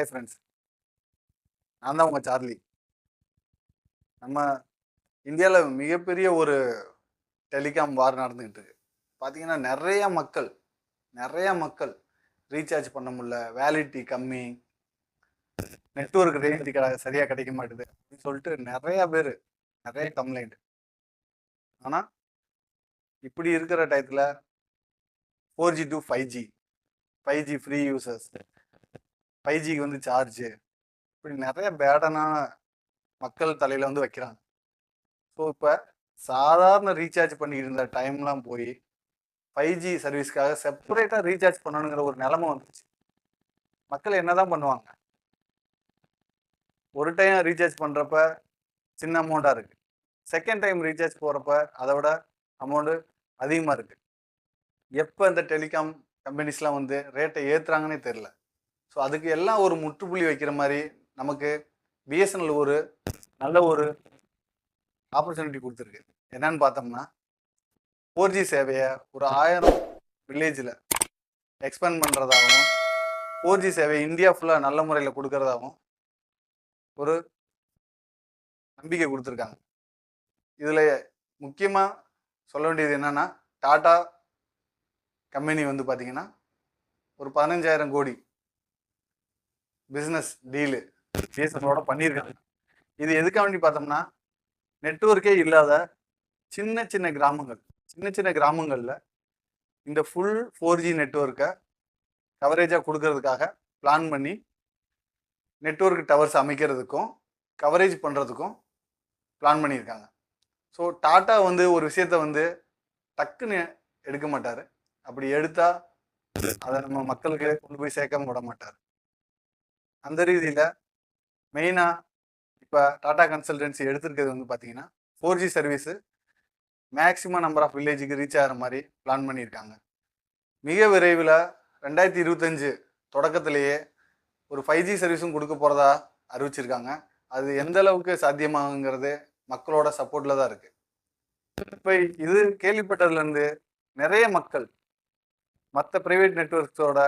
Hi friends, நான் தான் உங்கள் சார்லி. நம்ம இந்தியாவில் மிகப்பெரிய ஒரு டெலிகாம் வார் நடந்துக்கிட்டு இருக்கு. பார்த்தீங்கன்னா நிறைய மக்கள் ரீசார்ஜ் பண்ண முடியல, வேலிடிட்டி கம்மி, நெட்ஒர்க் ரேஞ்சு சரியாக கிடைக்க மாட்டுது அப்படின்னு சொல்லிட்டு நிறைய கம்ப்ளைண்ட். ஆனால் இப்படி இருக்கிற டயத்தில் 4G to 5G, 5G free users, 5Gக்கு வந்து சார்ஜு, இப்படி நிறைய பேடனான மக்கள் தலையில் வந்து வைக்கிறாங்க. ஸோ இப்போ சாதாரண ரீசார்ஜ் பண்ணிக்கிட்டு இருந்த டைம்லாம் போய் 5G சர்வீஸ்க்காக செப்பரேட்டாக ரீசார்ஜ் பண்ணணுங்கிற ஒரு நிலைமை வந்துச்சு. மக்கள் என்ன தான் பண்ணுவாங்க? ஒரு டைம் ரீசார்ஜ் பண்ணுறப்ப சின்ன அமௌண்ட்டாக இருக்குது, செகண்ட் டைம் ரீசார்ஜ் போகிறப்ப அதை விட அமௌண்ட்டு அதிகமாக இருக்குது. எப்போ இந்த டெலிகாம் கம்பெனிஸ்லாம் வந்து ரேட்டை ஏற்றுறாங்கன்னே தெரில. ஸோ அதுக்கு எல்லாம் ஒரு முற்றுப்புள்ளி வைக்கிற மாதிரி நமக்கு பிஎஸ்என்எல் ஒரு நல்ல ஒரு ஆப்பர்ச்சுனிட்டி கொடுத்துருக்கு. என்னன்னு பார்த்தோம்னா, 4G சேவையை ஒரு 1000 வில்லேஜில் எக்ஸ்பேண்ட் பண்ணுறதாகவும் 4G சேவை இந்தியா ஃபுல்லாக நல்ல முறையில் கொடுக்கறதாகவும் ஒரு நம்பிக்கை கொடுத்துருக்காங்க. இதில் முக்கியமாக சொல்ல வேண்டியது என்னென்னா, டாடா கம்பெனி வந்து பார்த்திங்கன்னா ஒரு 15,000 கோடி பிஸ்னஸ் டீலு பிஎஸ்என்எலோட பண்ணியிருக்காங்க. இது எதுக்காக வேண்டி பார்த்தோம்னா, நெட்வொர்க்கே இல்லாத சின்ன சின்ன கிராமங்களில் இந்த ஃபுல் 4G நெட்வொர்க்கை கவரேஜாக கொடுக்கறதுக்காக பிளான் பண்ணி நெட்வொர்க் டவர்ஸ் அமைக்கிறதுக்கும் கவரேஜ் பண்ணுறதுக்கும் பிளான் பண்ணியிருக்காங்க. ஸோ டாட்டா வந்து ஒரு விஷயத்த வந்து டக்குன்னு எடுக்க மாட்டார். அப்படி எடுத்தால் அதை நம்ம மக்களுக்கு கொண்டு போய் சேர்க்க விட மாட்டார். அந்த ரீதியில் மெயினாக இப்போ டாடா கன்சல்டன்சி எடுத்திருக்கிறது வந்து பார்த்தீங்கன்னா, 4G service maximum number of வில்லேஜுக்கு ரீச் ஆகிற மாதிரி பிளான் பண்ணியிருக்காங்க. மிக விரைவில் 2025 தொடக்கத்திலேயே ஒரு 5G சர்வீஸும் கொடுக்க போகிறதா அறிவிச்சிருக்காங்க. அது எந்த அளவுக்கு சாத்தியமாகுங்கிறது மக்களோட சப்போர்ட்டில் தான் இருக்குது. இப்போ இது கேள்விப்பட்டதுலேருந்து நிறைய மக்கள் மற்ற ப்ரைவேட் நெட்வொர்க்ஸோட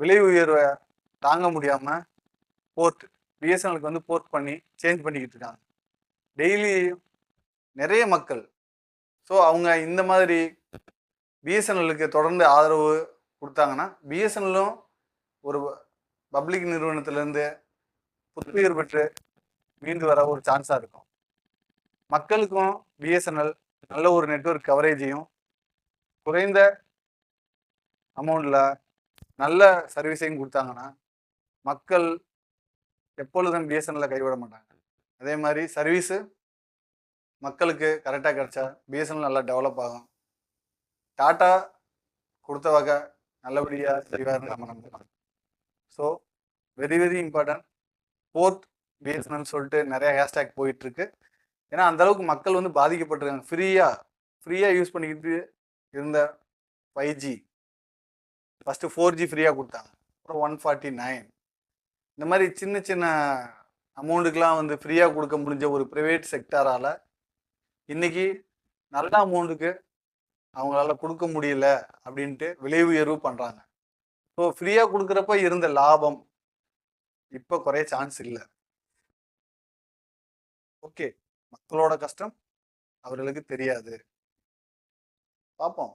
விலை உயர்வை தாங்க முடியாமல் பிஎஸ்என்எலுக்கு வந்து போர்ட் பண்ணி சேஞ்ச் பண்ணிக்கிட்டு இருக்காங்க டெய்லி நிறைய மக்கள். ஸோ அவங்க இந்த மாதிரி பிஎஸ்என்எலுக்கு தொடர்ந்து ஆதரவு கொடுத்தாங்கன்னா, பிஎஸ்என்எலும் ஒரு பப்ளிக் நிறுவனத்திலேருந்து புத்துயிர் பெற்று மீண்டு வர ஒரு சான்ஸாக இருக்கும். மக்களுக்கும் பிஎஸ்என்எல் நல்ல ஒரு நெட்வொர்க் கவரேஜையும் குறைந்த அமௌண்ட்டில் நல்ல சர்வீஸையும் கொடுத்தாங்கன்னா, மக்கள் எப்பொழுதும் பிஎஸ்என்எல்ல கைவிட மாட்டாங்க. அதே மாதிரி சர்வீஸு மக்களுக்கு கரெக்டாக கிடைச்சா பிஎஸ்என்எல் நல்லா டெவலப் ஆகும். டாட்டா கொடுத்த வகை நல்லபடியாக செய்வாருன்னு நம்ம நம்பலாம். So very important board BSNL சொல்லிட்டு நிறைய ஹேஷ்டேக் போயிட்டுருக்கு. ஏன்னா அந்தளவுக்கு மக்கள் வந்து பாதிக்கப்பட்டிருக்காங்க. ஃப்ரீயாக யூஸ் பண்ணிக்கிட்டு இருந்த 5G ஃபஸ்ட்டு 4G ஃப்ரீயாக கொடுத்தாங்க, அப்புறம் 149. இந்த மாதிரி சின்ன அமௌண்ட்டுக்கெலாம் வந்து ஃப்ரீயாக கொடுக்க முடிஞ்ச ஒரு ப்ரைவேட் செக்டாரால் இன்றைக்கி நல்ல அமௌண்ட்டுக்கு அவங்களால கொடுக்க முடியல அப்படின்ட்டு விலை உயர்வு பண்ணுறாங்க. ஸோ ஃப்ரீயாக கொடுக்குறப்ப இருந்த லாபம் இப்போ குறைய சான்ஸ் இல்லை. ஓகே, மக்களோட கஷ்டம் அவர்களுக்கு தெரியாது. பார்ப்போம்.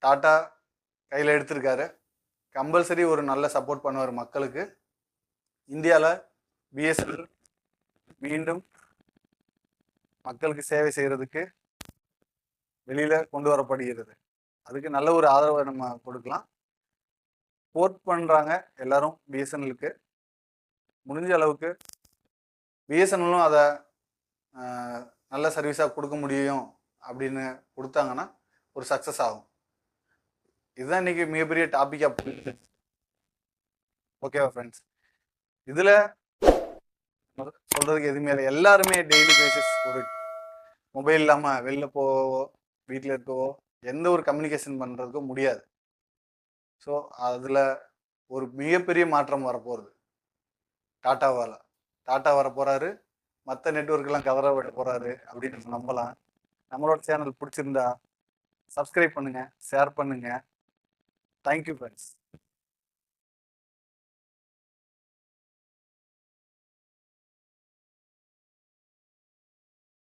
டாட்டா கையில் எடுத்திருக்காரு, கம்பல்சரி ஒரு நல்ல சப்போர்ட் பண்ணுவார் மக்களுக்கு. இந்தியாவில் பிஎஸ்என்எல் மீண்டும் மக்களுக்கு சேவை செய்கிறதுக்கு வெளியில் கொண்டு வரப்படுகிறது. அதுக்கு நல்ல ஒரு ஆதரவை நம்ம கொடுக்கலாம். போர்ட் பண்ணுறாங்க எல்லாரும் பிஎஸ்என்எலுக்கு. முடிஞ்ச அளவுக்கு பிஎஸ்என்எலும் அதை நல்ல சர்வீஸாக கொடுக்க முடியும் அப்படின்னு கொடுத்தாங்கன்னா ஒரு சக்ஸஸ் ஆகும். இதுதான் இன்றைக்கி மிகப்பெரிய டாப்பிக்காக போயிருக்கு. ஓகேவா ஃப்ரெண்ட்ஸ்? இதில் சொல்கிறதுக்கு எதுவுமே இல்லை. எல்லாருமே டெய்லி பேசிஸ் ஒரு மொபைல் இல்லாமல் வெளில போவோ வீட்டில் இருக்கவோ எந்த ஒரு கம்யூனிகேஷன் பண்ணுறதுக்கோ முடியாது. ஸோ அதில் ஒரு மிகப்பெரிய மாற்றம் வரப்போகிறது. டாட்டா வரப்போகிறாரு, மற்ற நெட்வொர்க்கெல்லாம் கவர விட போகிறாரு அப்படின்னு நம்பலாம். நம்மளோட சேனல் பிடிச்சிருந்தா சப்ஸ்கிரைப் பண்ணுங்கள், ஷேர் பண்ணுங்கள். Thank you friends.